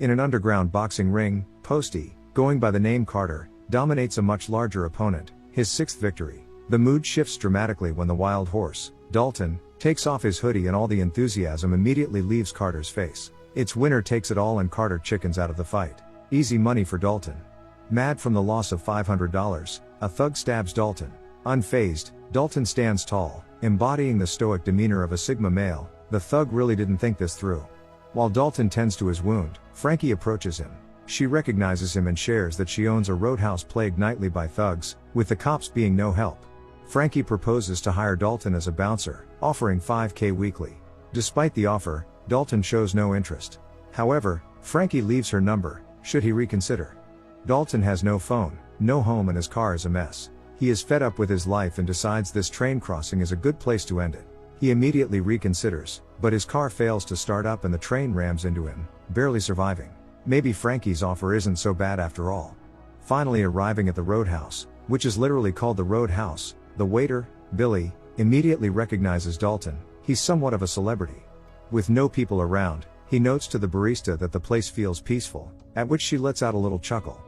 In an underground boxing ring, Posty, going by the name Carter, dominates a much larger opponent, his sixth victory. The mood shifts dramatically when the wild horse, Dalton, takes off his hoodie and all the enthusiasm immediately leaves Carter's face. It's winner takes it all and Carter chickens out of the fight. Easy money for Dalton. Mad from the loss of $500, a thug stabs Dalton. Unfazed, Dalton stands tall, embodying the stoic demeanor of a Sigma male. The thug really didn't think this through. While Dalton tends to his wound, Frankie approaches him. She recognizes him and shares that she owns a roadhouse plagued nightly by thugs, with the cops being no help. Frankie proposes to hire Dalton as a bouncer, offering $5,000 weekly. Despite the offer, Dalton shows no interest. However, Frankie leaves her number, should he reconsider. Dalton has no phone, no home and his car is a mess. He is fed up with his life and decides this train crossing is a good place to end it. He immediately reconsiders, but his car fails to start up and the train rams into him, barely surviving. Maybe Frankie's offer isn't so bad after all. Finally arriving at the roadhouse, which is literally called the Roadhouse, the waiter, Billy, immediately recognizes Dalton. He's somewhat of a celebrity. With no people around, he notes to the barista that the place feels peaceful, at which she lets out a little chuckle.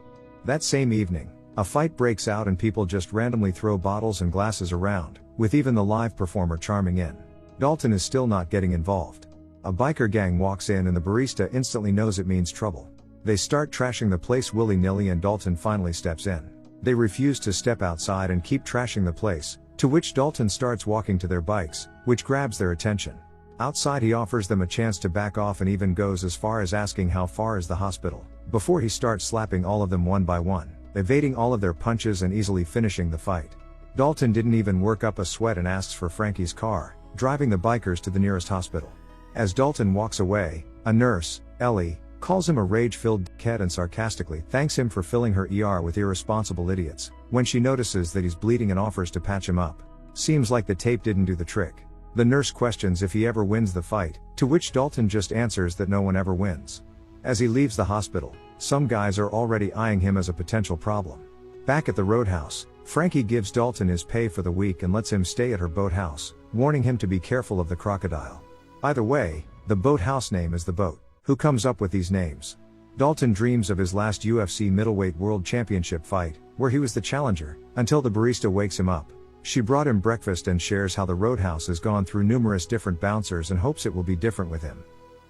That same evening, a fight breaks out and people just randomly throw bottles and glasses around, with even the live performer chiming in. Dalton is still not getting involved. A biker gang walks in and the barista instantly knows it means trouble. They start trashing the place willy-nilly and Dalton finally steps in. They refuse to step outside and keep trashing the place, to which Dalton starts walking to their bikes, which grabs their attention. Outside he offers them a chance to back off and even goes as far as asking how far is the hospital, before he starts slapping all of them one by one, evading all of their punches and easily finishing the fight. Dalton didn't even work up a sweat and asks for Frankie's car, driving the bikers to the nearest hospital. As Dalton walks away, a nurse, Ellie, calls him a rage-filled dickhead and sarcastically thanks him for filling her ER with irresponsible idiots, when she notices that he's bleeding and offers to patch him up. Seems like the tape didn't do the trick. The nurse questions if he ever wins the fight, to which Dalton just answers that no one ever wins. As he leaves the hospital, some guys are already eyeing him as a potential problem. Back at the Roadhouse, Frankie gives Dalton his pay for the week and lets him stay at her boathouse, warning him to be careful of the crocodile. Either way, the boathouse name is the boat. Who comes up with these names? Dalton dreams of his last UFC middleweight world championship fight, where he was the challenger, until the barista wakes him up. She brought him breakfast and shares how the Roadhouse has gone through numerous different bouncers and hopes it will be different with him.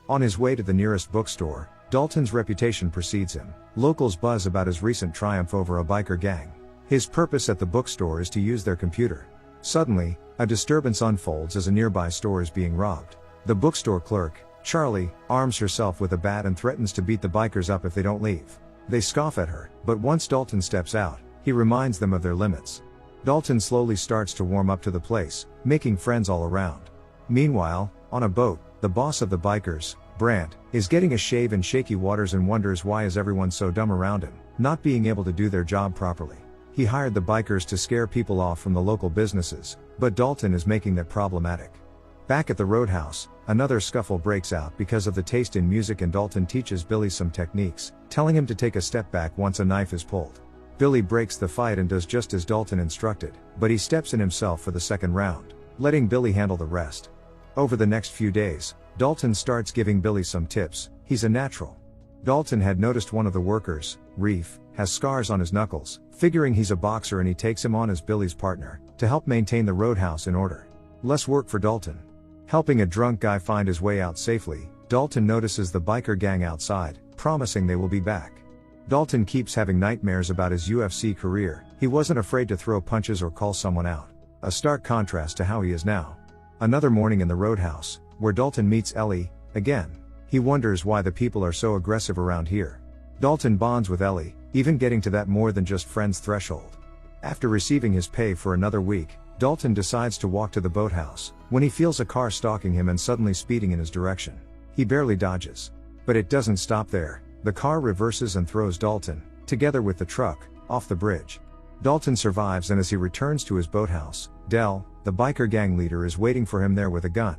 On his way to the nearest bookstore, Dalton's reputation precedes him. Locals buzz about his recent triumph over a biker gang. His purpose at the bookstore is to use their computer. Suddenly, a disturbance unfolds as a nearby store is being robbed. The bookstore clerk, Charlie, arms herself with a bat and threatens to beat the bikers up if they don't leave. They scoff at her, but once Dalton steps out, he reminds them of their limits. Dalton slowly starts to warm up to the place, making friends all around. Meanwhile, on a boat, the boss of the bikers, Brandt, is getting a shave in shaky waters and wonders why is everyone so dumb around him, not being able to do their job properly. He hired the bikers to scare people off from the local businesses, but Dalton is making that problematic. Back at the Roadhouse, another scuffle breaks out because of the taste in music and Dalton teaches Billy some techniques, telling him to take a step back once a knife is pulled. Billy breaks the fight and does just as Dalton instructed, but he steps in himself for the second round, letting Billy handle the rest. Over the next few days, Dalton starts giving Billy some tips. He's a natural. Dalton had noticed one of the workers, Reef, has scars on his knuckles, figuring he's a boxer and he takes him on as Billy's partner, to help maintain the Roadhouse in order. Less work for Dalton. Helping a drunk guy find his way out safely, Dalton notices the biker gang outside, promising they will be back. Dalton keeps having nightmares about his UFC career. He wasn't afraid to throw punches or call someone out. A stark contrast to how he is now. Another morning in the Roadhouse, where Dalton meets Ellie, again. He wonders why the people are so aggressive around here. Dalton bonds with Ellie, even getting to that more than just friends threshold. After receiving his pay for another week, Dalton decides to walk to the boathouse, when he feels a car stalking him and suddenly speeding in his direction. He barely dodges. But it doesn't stop there. The car reverses and throws Dalton, together with the truck, off the bridge. Dalton survives and as he returns to his boathouse, Dell, the biker gang leader is waiting for him there with a gun.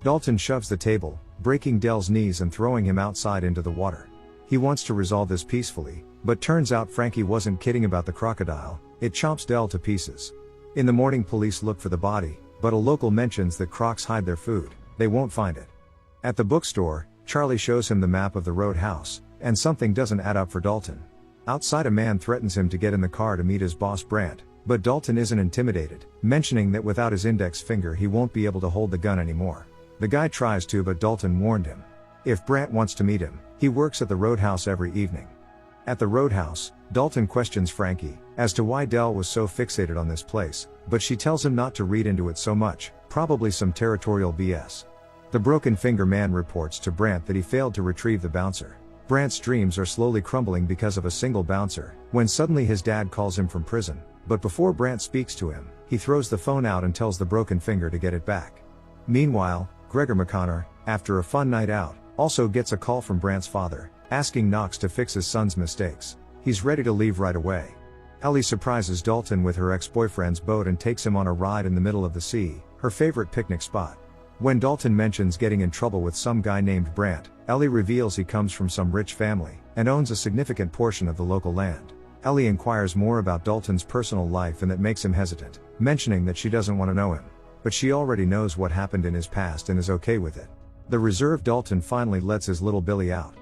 Dalton shoves the table, breaking Dell's knees and throwing him outside into the water. He wants to resolve this peacefully, but turns out Frankie wasn't kidding about the crocodile. It chomps Dell to pieces. In the morning police look for the body, but a local mentions that crocs hide their food. They won't find it. At the bookstore, Charlie shows him the map of the Roadhouse, And something doesn't add up for Dalton. Outside, a man threatens him to get in the car to meet his boss Brant, but Dalton isn't intimidated, mentioning that without his index finger he won't be able to hold the gun anymore. The guy tries to, but Dalton warned him. If Brant wants to meet him, he works at the Roadhouse every evening. At the Roadhouse, Dalton questions Frankie as to why Dell was so fixated on this place, but she tells him not to read into it so much, probably some territorial BS. The broken finger man reports to Brant that he failed to retrieve the bouncer. Brant's dreams are slowly crumbling because of a single bouncer, when suddenly his dad calls him from prison, but before Brant speaks to him, he throws the phone out and tells the broken finger to get it back. Meanwhile, Gregor McConnor, after a fun night out, also gets a call from Brant's father, asking Knox to fix his son's mistakes. He's ready to leave right away. Ellie surprises Dalton with her ex-boyfriend's boat and takes him on a ride in the middle of the sea, her favorite picnic spot. When Dalton mentions getting in trouble with some guy named Brant, Ellie reveals he comes from some rich family, and owns a significant portion of the local land. Ellie inquires more about Dalton's personal life, and that makes him hesitant, mentioning that she doesn't want to know him. But she already knows what happened in his past and is okay with it. The reserved Dalton finally lets his little Billy out.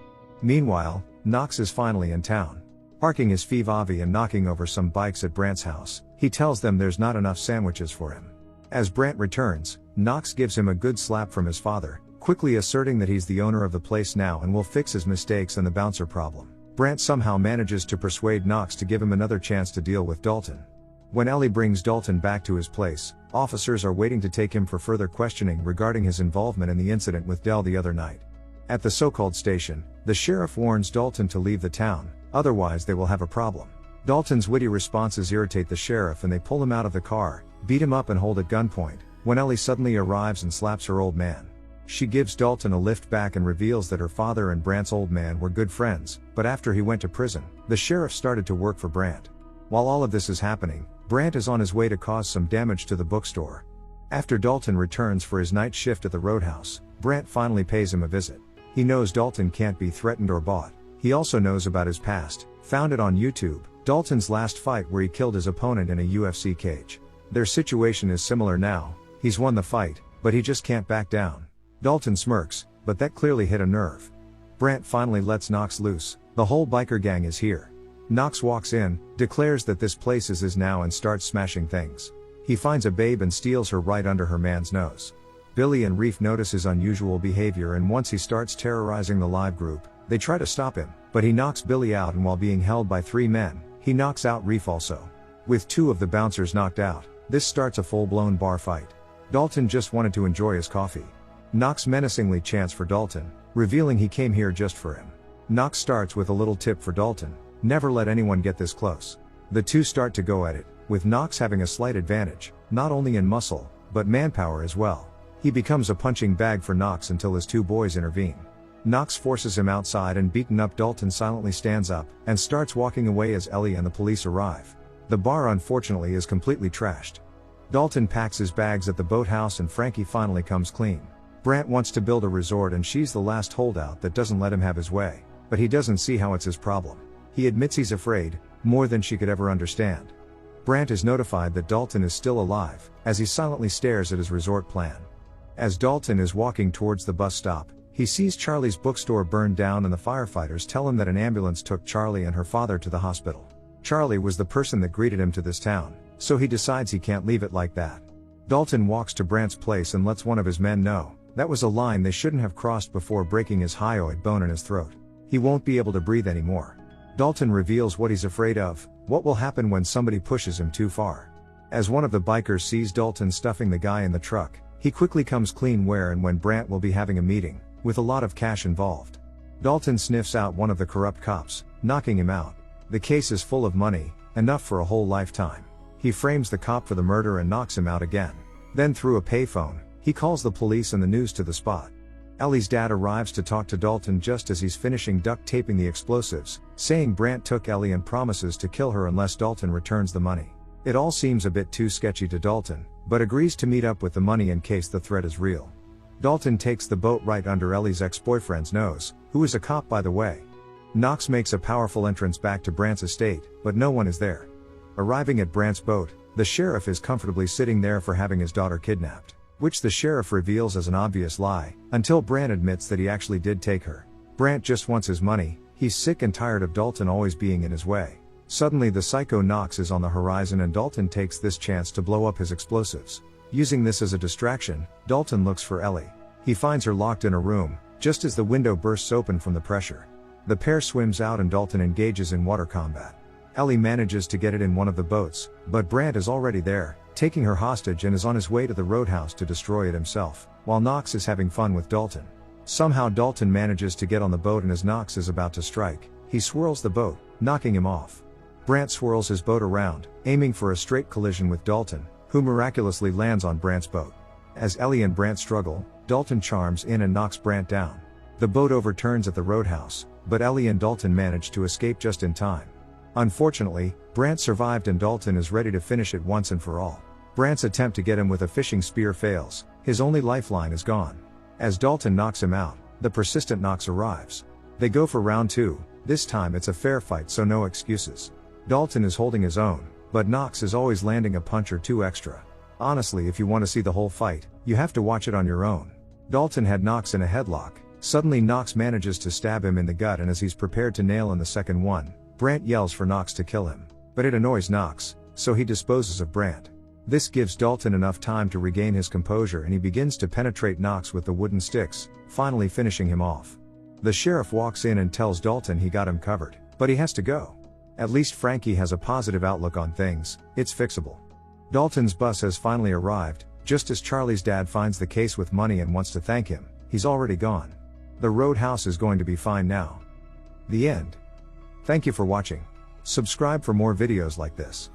Meanwhile, Knox is finally in town. Parking his Fivavi and knocking over some bikes at Brant's house, he tells them there's not enough sandwiches for him. As Brant returns, Knox gives him a good slap from his father, quickly asserting that he's the owner of the place now and will fix his mistakes and the bouncer problem. Brant somehow manages to persuade Knox to give him another chance to deal with Dalton. When Ellie brings Dalton back to his place, officers are waiting to take him for further questioning regarding his involvement in the incident with Dell the other night. At the so-called station, the sheriff warns Dalton to leave the town, otherwise they will have a problem. Dalton's witty responses irritate the sheriff and they pull him out of the car, beat him up and hold at gunpoint, when Ellie suddenly arrives and slaps her old man. She gives Dalton a lift back and reveals that her father and Brant's old man were good friends, but after he went to prison, the sheriff started to work for Brant. While all of this is happening, Brant is on his way to cause some damage to the bookstore. After Dalton returns for his night shift at the Roadhouse, Brant finally pays him a visit. He knows Dalton can't be threatened or bought. He also knows about his past, found it on YouTube, Dalton's last fight where he killed his opponent in a UFC cage. Their situation is similar now, he's won the fight, but he just can't back down. Dalton smirks, but that clearly hit a nerve. Brant finally lets Knox loose, the whole biker gang is here. Knox walks in, declares that this place is his now and starts smashing things. He finds a babe and steals her right under her man's nose. Billy and Reef notice his unusual behavior, and once he starts terrorizing the live group, they try to stop him, but he knocks Billy out, and while being held by 3 men, he knocks out Reef also. With 2 of the bouncers knocked out, this starts a full-blown bar fight. Dalton just wanted to enjoy his coffee. Knox menacingly chants for Dalton, revealing he came here just for him. Knox starts with a little tip for Dalton: never let anyone get this close. The 2 start to go at it, with Knox having a slight advantage, not only in muscle, but manpower as well. He becomes a punching bag for Knox until his 2 boys intervene. Knox forces him outside, and beaten up Dalton silently stands up and starts walking away as Ellie and the police arrive. The bar unfortunately is completely trashed. Dalton packs his bags at the boathouse and Frankie finally comes clean. Brant wants to build a resort and she's the last holdout that doesn't let him have his way, but he doesn't see how it's his problem. He admits he's afraid, more than she could ever understand. Brant is notified that Dalton is still alive, as he silently stares at his resort plan. As Dalton is walking towards the bus stop, he sees Charlie's bookstore burned down, and the firefighters tell him that an ambulance took Charlie and her father to the hospital. Charlie was the person that greeted him to this town, so he decides he can't leave it like that. Dalton walks to Brant's place and lets one of his men know that was a line they shouldn't have crossed before breaking his hyoid bone in his throat. He won't be able to breathe anymore. Dalton reveals what he's afraid of, what will happen when somebody pushes him too far. As one of the bikers sees Dalton stuffing the guy in the truck, he quickly comes clean where and when Brant will be having a meeting, with a lot of cash involved. Dalton sniffs out one of the corrupt cops, knocking him out. The case is full of money, enough for a whole lifetime. He frames the cop for the murder and knocks him out again. Then through a payphone, he calls the police and the news to the spot. Ellie's dad arrives to talk to Dalton just as he's finishing duct taping the explosives, saying Brant took Ellie and promises to kill her unless Dalton returns the money. It all seems a bit too sketchy to Dalton, but agrees to meet up with the money in case the threat is real. Dalton takes the boat right under Ellie's ex-boyfriend's nose, who is a cop by the way. Knox makes a powerful entrance back to Brant's estate, but no one is there. Arriving at Brant's boat, the sheriff is comfortably sitting there for having his daughter kidnapped, which the sheriff reveals as an obvious lie, until Brant admits that he actually did take her. Brant just wants his money, He's sick and tired of Dalton always being in his way. Suddenly the psycho Knox is on the horizon and Dalton takes this chance to blow up his explosives. Using this as a distraction, Dalton looks for Ellie. He finds her locked in a room, just as the window bursts open from the pressure. The pair swims out and Dalton engages in water combat. Ellie manages to get it in one of the boats, but Brandt is already there, taking her hostage, and is on his way to the roadhouse to destroy it himself, while Knox is having fun with Dalton. Somehow Dalton manages to get on the boat, and as Knox is about to strike, he swirls the boat, knocking him off. Brandt swirls his boat around, aiming for a straight collision with Dalton, who miraculously lands on Brandt's boat. As Ellie and Brandt struggle, Dalton charms in and knocks Brandt down. The boat overturns at the roadhouse, but Ellie and Dalton manage to escape just in time. Unfortunately, Brandt survived and Dalton is ready to finish it once and for all. Brandt's attempt to get him with a fishing spear fails, his only lifeline is gone. As Dalton knocks him out, the persistent Knox arrives. They go for round 2, this time it's a fair fight, so no excuses. Dalton is holding his own, but Knox is always landing a punch or two extra. Honestly, if you want to see the whole fight, you have to watch it on your own. Dalton had Knox in a headlock. Suddenly Knox manages to stab him in the gut, and as he's prepared to nail in the second one, Brandt yells for Knox to kill him. But it annoys Knox, so he disposes of Brandt. This gives Dalton enough time to regain his composure, and he begins to penetrate Knox with the wooden sticks, finally finishing him off. The sheriff walks in and tells Dalton he got him covered, but he has to go. At least Frankie has a positive outlook on things, it's fixable. Dalton's bus has finally arrived, just as Charlie's dad finds the case with money and wants to thank him. He's already gone. The roadhouse is going to be fine now. The end. Thank you for watching. Subscribe for more videos like this.